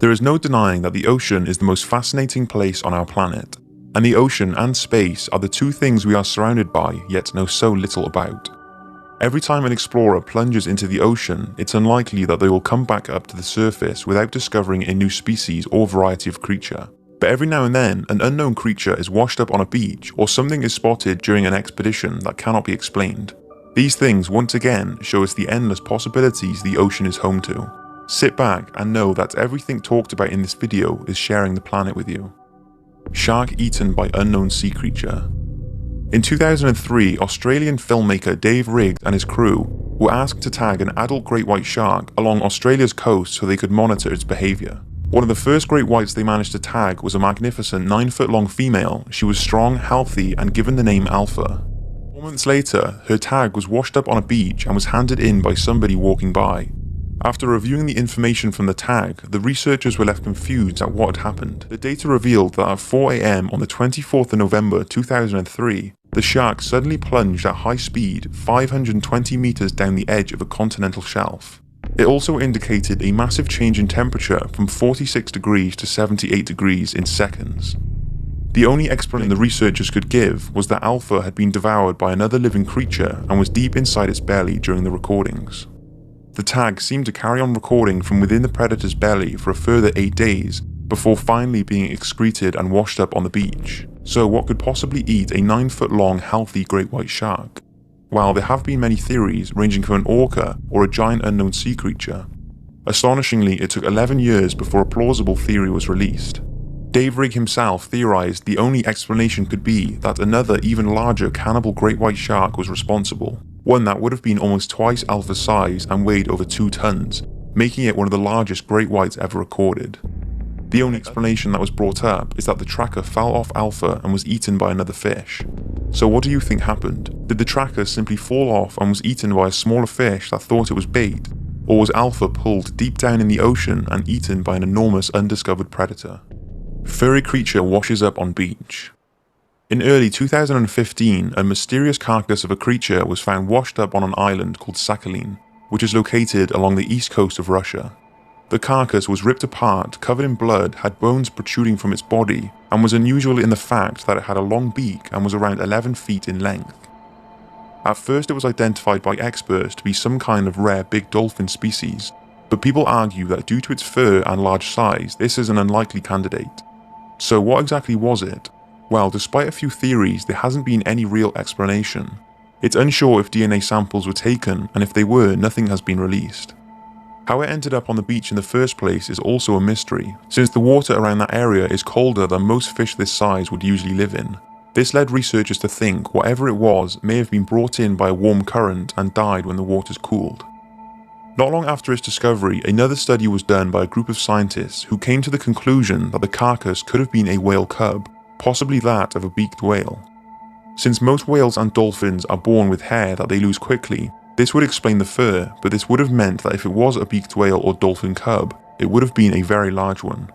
There is no denying that the ocean is the most fascinating place on our planet, and the ocean and space are the two things we are surrounded by yet know so little about. Every time an explorer plunges into the ocean, it's unlikely that they will come back up to the surface without discovering a new species or variety of creature. But every now and then, an unknown creature is washed up on a beach, or something is spotted during an expedition that cannot be explained. These things once again show us the endless possibilities the ocean is home to. Sit back and know that everything talked about in this video is sharing the planet with you. Shark eaten by unknown sea creature. In 2003, Australian filmmaker Dave Riggs and his crew were asked to tag an adult great white shark along Australia's coast so they could monitor its behaviour. One of the first great whites they managed to tag was a magnificent 9-foot-long female. She was strong, healthy, and given the name Alpha. 4 months later, her tag was washed up on a beach and was handed in by somebody walking by. After reviewing the information from the tag, the researchers were left confused at what had happened. The data revealed that at 4 AM on the 24th of November 2003, the shark suddenly plunged at high speed 520 meters down the edge of a continental shelf. It also indicated a massive change in temperature from 46 degrees to 78 degrees in seconds. The only explanation the researchers could give was that Alpha had been devoured by another living creature and was deep inside its belly during the recordings. The tag seemed to carry on recording from within the predator's belly for a further 8 days, before finally being excreted and washed up on the beach. So what could possibly eat a 9-foot-long healthy great white shark? While there have been many theories ranging from an orca or a giant unknown sea creature, astonishingly it took 11 years before a plausible theory was released. Dave Riggs himself theorized the only explanation could be that another even larger cannibal great white shark was responsible, one that would have been almost twice Alpha's size and weighed over 2 tons, making it one of the largest great whites ever recorded. The only explanation that was brought up is that the tracker fell off Alpha and was eaten by another fish. So what do you think happened? Did the tracker simply fall off and was eaten by a smaller fish that thought it was bait? Or was Alpha pulled deep down in the ocean and eaten by an enormous undiscovered predator? Furry creature washes up on beach. In early 2015, a mysterious carcass of a creature was found washed up on an island called Sakhalin, which is located along the east coast of Russia. The carcass was ripped apart, covered in blood, had bones protruding from its body, and was unusual in the fact that it had a long beak and was around 11 feet in length. At first it was identified by experts to be some kind of rare big dolphin species, but people argue that due to its fur and large size, this is an unlikely candidate. So what exactly was it? Well, despite a few theories, there hasn't been any real explanation. It's unsure if DNA samples were taken, and if they were, nothing has been released. How it ended up on the beach in the first place is also a mystery, since the water around that area is colder than most fish this size would usually live in. This led researchers to think whatever it was may have been brought in by a warm current and died when the waters cooled. Not long after its discovery, another study was done by a group of scientists who came to the conclusion that the carcass could have been a whale cub, possibly that of a beaked whale. Since most whales and dolphins are born with hair that they lose quickly, this would explain the fur, but this would have meant that if it was a beaked whale or dolphin cub, it would have been a very large one.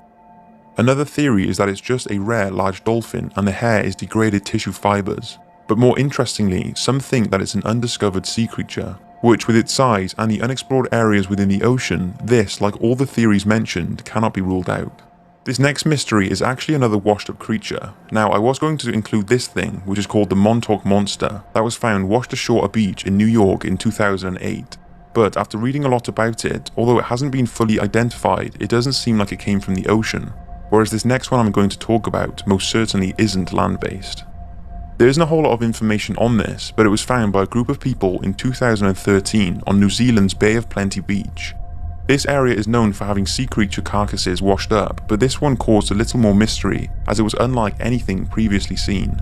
Another theory is that it's just a rare large dolphin and the hair is degraded tissue fibers, but more interestingly, some think that it's an undiscovered sea creature, which with its size and the unexplored areas within the ocean, this, like all the theories mentioned, cannot be ruled out. This next mystery is actually another washed up creature. Now, I was going to include this thing, which is called the Montauk Monster, that was found washed ashore a beach in New York in 2008. But after reading a lot about it, although it hasn't been fully identified, it doesn't seem like it came from the ocean, whereas this next one I'm going to talk about most certainly isn't land-based. There isn't a whole lot of information on this, but it was found by a group of people in 2013 on New Zealand's Bay of Plenty beach. This area is known for having sea creature carcasses washed up, but this one caused a little more mystery as it was unlike anything previously seen.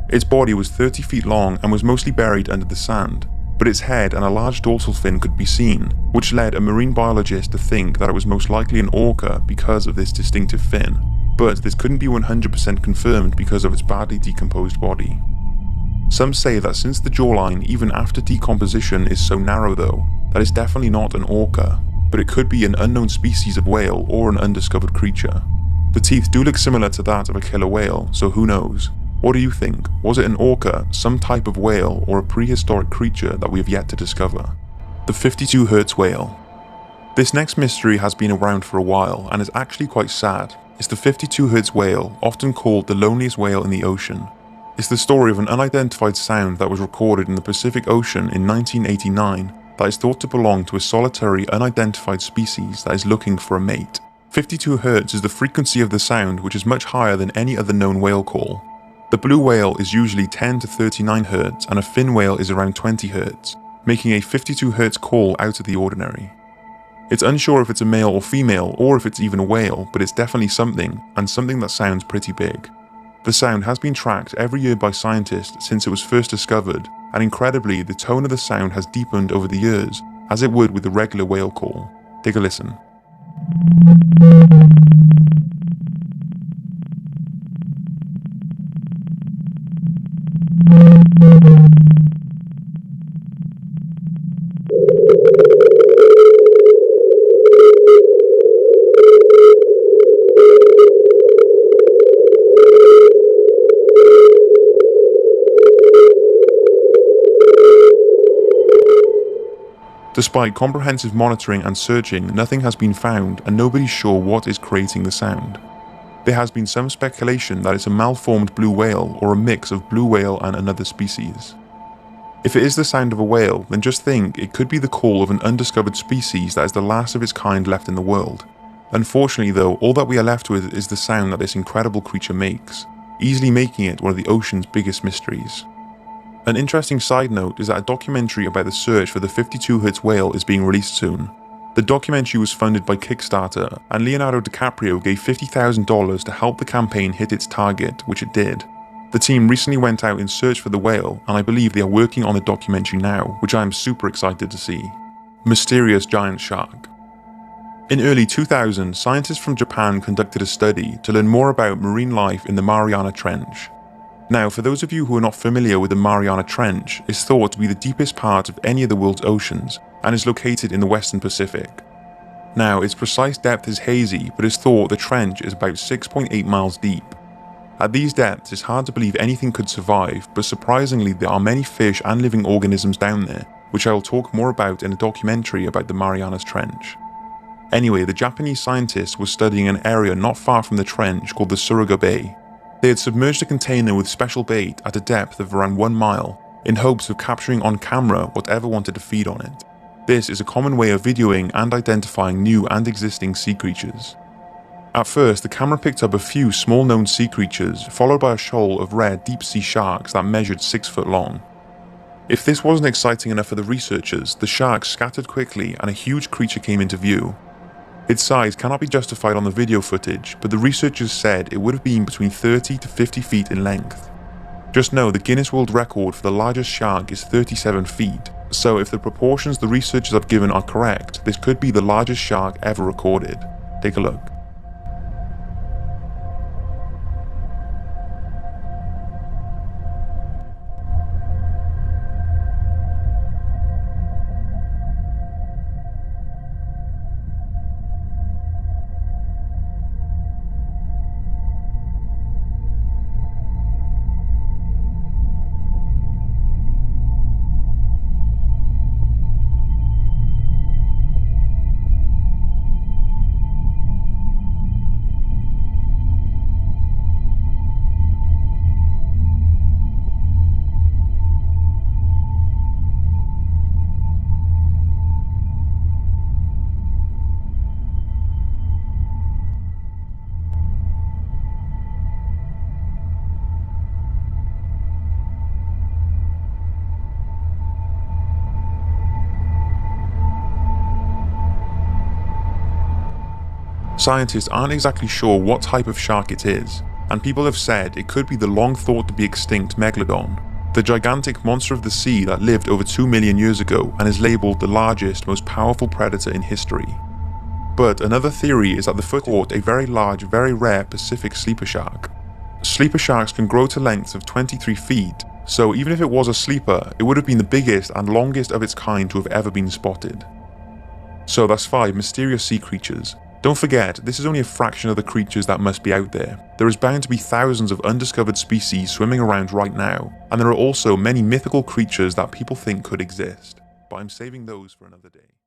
Its body was 30 feet long and was mostly buried under the sand, but its head and a large dorsal fin could be seen, which led a marine biologist to think that it was most likely an orca because of this distinctive fin. But this couldn't be 100% confirmed because of its badly decomposed body. Some say that since the jawline, even after decomposition, is so narrow though, that it's definitely not an orca, but it could be an unknown species of whale or an undiscovered creature. The teeth do look similar to that of a killer whale, so who knows? What do you think? Was it an orca, some type of whale, or a prehistoric creature that we have yet to discover? The 52 Hertz whale. This next mystery has been around for a while and is actually quite sad. It's the 52 Hz whale, often called the loneliest whale in the ocean. It's the story of an unidentified sound that was recorded in the Pacific Ocean in 1989 that is thought to belong to a solitary unidentified species that is looking for a mate. 52 Hz is the frequency of the sound, which is much higher than any other known whale call. The blue whale is usually 10 to 39 Hz and a fin whale is around 20 Hz, making a 52 Hz call out of the ordinary. It's unsure if it's a male or female or if it's even a whale, but it's definitely something, and something that sounds pretty big. The sound has been tracked every year by scientists since it was first discovered, and incredibly, the tone of the sound has deepened over the years, as it would with the regular whale call. Take a listen. Despite comprehensive monitoring and searching, nothing has been found and nobody's sure what is creating the sound. There has been some speculation that it's a malformed blue whale or a mix of blue whale and another species. If it is the sound of a whale, then just think it could be the call of an undiscovered species that is the last of its kind left in the world. Unfortunately though, all that we are left with is the sound that this incredible creature makes, easily making it one of the ocean's biggest mysteries. An interesting side note is that a documentary about the search for the 52 Hz whale is being released soon. The documentary was funded by Kickstarter, and Leonardo DiCaprio gave $50,000 to help the campaign hit its target, which it did. The team recently went out in search for the whale, and I believe they are working on the documentary now, which I am super excited to see. Mysterious giant shark. In early 2000, scientists from Japan conducted a study to learn more about marine life in the Mariana Trench. Now, for those of you who are not familiar with the Mariana Trench, it's thought to be the deepest part of any of the world's oceans, and is located in the Western Pacific. Now, its precise depth is hazy, but it's thought the trench is about 6.8 miles deep. At these depths, it's hard to believe anything could survive, but surprisingly there are many fish and living organisms down there, which I will talk more about in a documentary about the Marianas Trench. Anyway, the Japanese scientists were studying an area not far from the trench called the Suruga Bay. They had submerged a container with special bait at a depth of around 1 mile, in hopes of capturing on camera whatever wanted to feed on it. This is a common way of videoing and identifying new and existing sea creatures. At first, the camera picked up a few small known sea creatures, followed by a shoal of rare deep sea sharks that measured 6 foot long. If this wasn't exciting enough for the researchers, the sharks scattered quickly and a huge creature came into view. Its size cannot be justified on the video footage, but the researchers said it would have been between 30 to 50 feet in length. Just know the Guinness World Record for the largest shark is 37 feet, so if the proportions the researchers have given are correct, this could be the largest shark ever recorded. Take a look. Scientists aren't exactly sure what type of shark it is, and people have said it could be the long thought to be extinct megalodon, the gigantic monster of the sea that lived over 2 million years ago and is labelled the largest, most powerful predator in history. But another theory is that the footage caught a very large, very rare Pacific sleeper shark. Sleeper sharks can grow to lengths of 23 feet, so even if it was a sleeper, it would have been the biggest and longest of its kind to have ever been spotted. So that's 5 mysterious sea creatures. Don't forget, this is only a fraction of the creatures that must be out there. There is bound to be thousands of undiscovered species swimming around right now, and there are also many mythical creatures that people think could exist, but I'm saving those for another day.